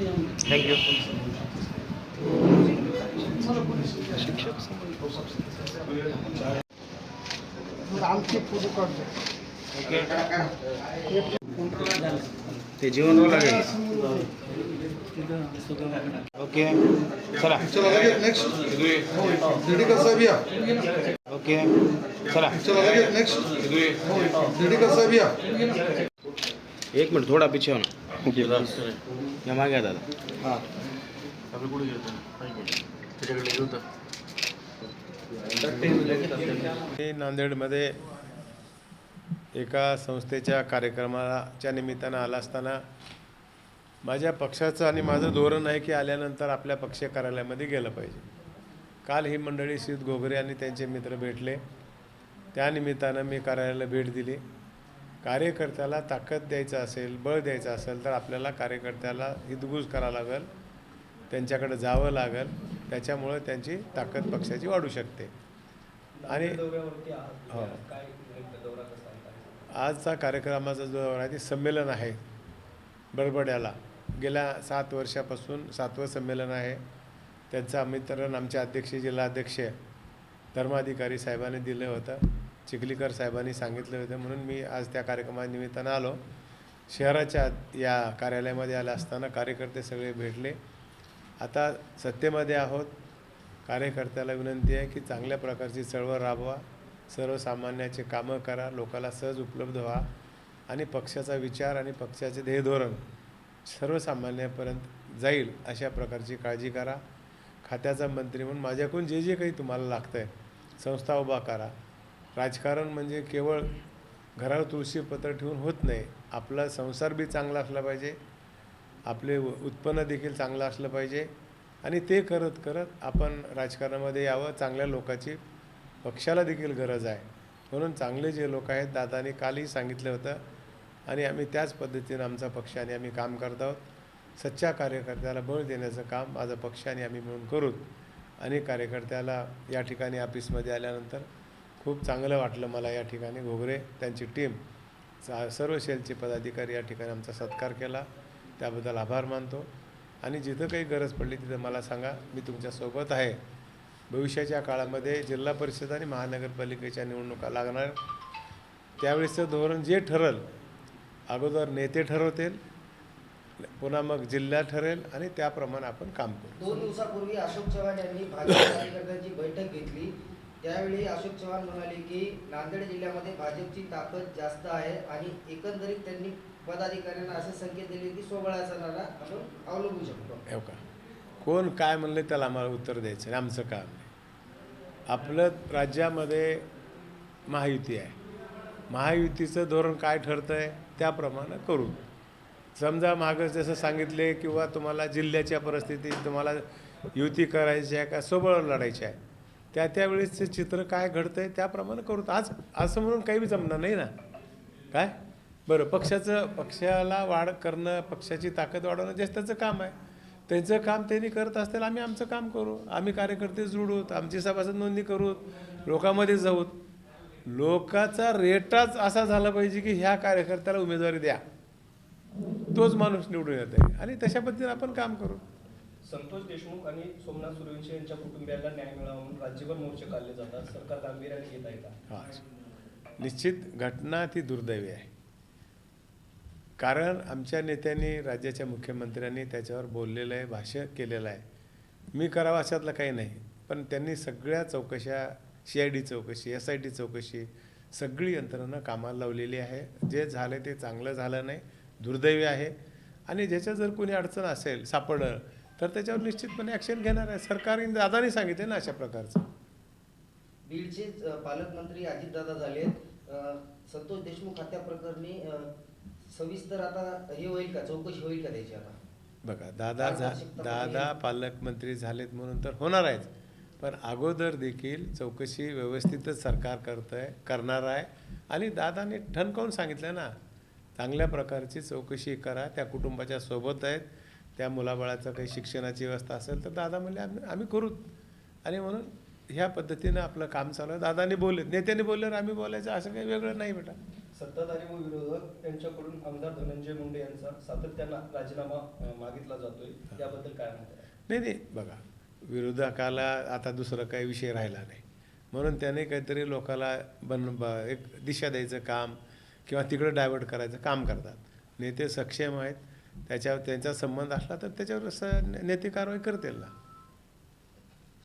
Thank you. ते जीवन लागेल. Okay चला. चला लगेच नेक्स्ट. दिडीकर साहेब या. ओके चला. चला लगेच नेक्स्ट. दिडीकर साहेब या. एक मिनिट थोडा पीछे हो ना. या मागे आहे दादा. हां मी नांदेडमध्ये एका संस्थेच्या कार्यक्रमाच्या निमित्तानं आला असताना माझ्या पक्षाचं आणि माझं धोरण आहे की आल्यानंतर आपल्या पक्ष कार्यालयामध्ये गेलं पाहिजे. काल ही मंडळी शीत घोगरे आणि त्यांचे मित्र भेटले. त्यानिमित्तानं मी कार्यालयाला भेट दिली. कार्यकर्त्याला ताकद द्यायचं असेल, बळ द्यायचं असेल तर आपल्याला कार्यकर्त्याला हितगुज करावं लागेल, त्यांच्याकडे जावं लागेल. त्याच्यामुळं त्यांची ताकद पक्षाची वाढू शकते. आणि हो, आजचा कार्यक्रमाचा जो आहे ते संमेलन आहे बरबड्याला. गेल्या 7 वर्षापासून 7वं संमेलन आहे. त्यांचं आमंत्रण आमचे अध्यक्ष, जिल्हाध्यक्ष, धर्माधिकारी साहेबांनी दिलं होतं. चिखलीकर साहेबांनी सांगितलं होतं, म्हणून मी आज त्या कार्यक्रमानिमित्तानं आलो. शहराच्या या कार्यालयामध्ये आलं असताना कार्यकर्ते सगळे भेटले. आता सत्तेमध्ये आहोत. कार्यकर्त्याला विनंती आहे की चांगल्या प्रकारची चळवळ राबवा, सर्वसामान्याचे कामं करा, लोकाला सहज उपलब्ध व्हा आणि पक्षाचा विचार आणि पक्षाचे ध्येयधोरण सर्वसामान्यापर्यंत जाईल अशा प्रकारची काळजी करा. खात्याचा मंत्री म्हणून माझ्याकडून जे जे काही तुम्हाला लागतं आहे, संस्था उभा करा. राजकारण म्हणजे केवळ घरावर तुळशीपत्र ठेवून होत नाही. आपला संसार बी चांगला असला पाहिजे, आपले उत्पन्न देखील चांगलं असलं पाहिजे आणि ते करत करत आपण राजकारणामध्ये यावं. चांगल्या लोकांची पक्षाला देखील गरज आहे. म्हणून चांगले जे लोक आहेत, दादानी कालही सांगितलं होतं आणि आम्ही त्याच पद्धतीनं आमचा पक्ष आणि आम्ही काम करत आहोत. सच्च्या कार्यकर्त्याला बळ देण्याचं काम माझा पक्ष आणि आम्ही मिळून करूत. आणि कार्यकर्त्याला या ठिकाणी ऑफिसमध्ये आल्यानंतर खूप चांगलं वाटलं मला. या ठिकाणी घोगरे त्यांची टीम, सर्व सेलचे पदाधिकारी या ठिकाणी आमचा सत्कार केला, त्याबद्दल आभार मानतो. आणि जिथं काही गरज पडली तिथं मला सांगा, मी तुमच्यासोबत आहे. भविष्याच्या काळामध्ये जिल्हा परिषद आणि महानगरपालिकेच्या निवडणुका लागणार. त्यावेळेचं धोरण जे ठरल, अगोदर नेते ठरवतील, पुन्हा मग जिल्हा ठरेल आणि त्याप्रमाणे आपण काम करू. 2 दिवसापूर्वी अशोक चव्हाण यांनी भाजप कार्यकर्त्यांची बैठक घेतली. त्यावेळी अशोक चव्हाण म्हणाले की नांदेड जिल्ह्यामध्ये भाजपची ताकद जास्त आहे आणि एकंदरीत त्यांनी पदाधिकाऱ्यांना असे संकेत दिले की सोबळाचा नारा आपण अवलंबू शकतो. हो का? कोण काय म्हणले त्याला आम्हाला उत्तर द्यायचं नाही, आमचं काम नाही. आपलं राज्यामध्ये महायुती आहे. महायुतीचं धोरण काय ठरतं आहे त्याप्रमाणे करू. समजा मागं जसं सांगितले किंवा तुम्हाला जिल्ह्याच्या परिस्थितीत तुम्हाला युती करायची आहे का सोबळ लढायची आहे, त्यावेळेसचं चित्र काय घडतं आहे त्याप्रमाणे करू. आज असं म्हणून काही बी जमणार नाही ना. काय बरं, पक्षाला वाढ करणं, पक्षाची ताकद वाढवणं जे त्याचं काम आहे. त्यांचं काम त्यांनी करत असतील, आम्ही आमचं काम करू. आम्ही कार्यकर्ते जोडूत, आमची सभासद नोंदणी करूत, लोकांमध्ये जाऊत. लोकांचा रेटाच असा झाला पाहिजे की ह्या कार्यकर्त्याला उमेदवारी द्या, तोच माणूस निवडून येत आहे आणि तशा पद्धतीने आपण काम करू. संतोष देशमुख आणि सोमनाथ सूर्यवंशी यांच्या कुटुंबियांना न्याय मिळावा म्हणून राज्यभर मोर्चे काढले जातात. सरकार गांभीर्याने घेत आहे का? हां, निश्चित घटना ती दुर्दैवी आहे. कारण आमच्या नेत्यांनी, राज्याच्या मुख्यमंत्र्यांनी त्याच्यावर बोललेलं आहे, भाष्य केलेलं आहे. मी करावं अशातलं काही नाही, पण त्यांनी सगळ्या चौकशा, CID चौकशी, SIT चौकशी, सगळी यंत्रणा कामाला लावलेली आहे. जे झालं ते चांगलं झालं नाही, दुर्दैवी आहे. आणि ज्याच्या जर कोणी अडचण असेल, सापडलं तर त्याच्यावर निश्चितपणे ॲक्शन घेणार आहे. सरकारने, दादानी सांगितले ना अशा प्रकारचं. बीडचे पालकमंत्री अजितदादा झालेत. संतोष देशमुख हत्या प्रकरणी सविस्तर आता हे होईल का, चौकशी होईल का त्याची? आता बघा, दादा पालकमंत्री झालेत म्हणून तर होणार आहेत, पण अगोदर देखील चौकशी व्यवस्थितच सरकार करणार आहे. आणि दादाने ठणकावून सांगितलं ना, चांगल्या प्रकारची चौकशी करा. त्या कुटुंबाच्या सोबत आहेत. त्या मुलाबाळाचं काही शिक्षणाची व्यवस्था असेल तर दादा म्हणले आम्ही करूत. आणि म्हणून ह्या पद्धतीनं आपलं काम चालू आहे. दादाने बोलले, नेत्याने बोलल्यावर आम्ही बोलायचं, असं काही वेगळं नाही बेटा. सत्ताधारी व विरोधक यांच्याकडून आमदार धनंजय मुंडे यांचा सातत्यानं राजीनामा मागितला जातोय, याबद्दल काय म्हणताय? नाही बघा, विरोधकाला आता दुसरं काही विषय राहिला नाही म्हणून त्याने काहीतरी लोकाला एक दिशा द्यायचं काम किंवा तिकडं डायव्हर्ट करायचं काम करतात. नेते सक्षम आहेत, त्यांचा संबंध असला तर त्याच्यावर नेते कारवाई करतील ना.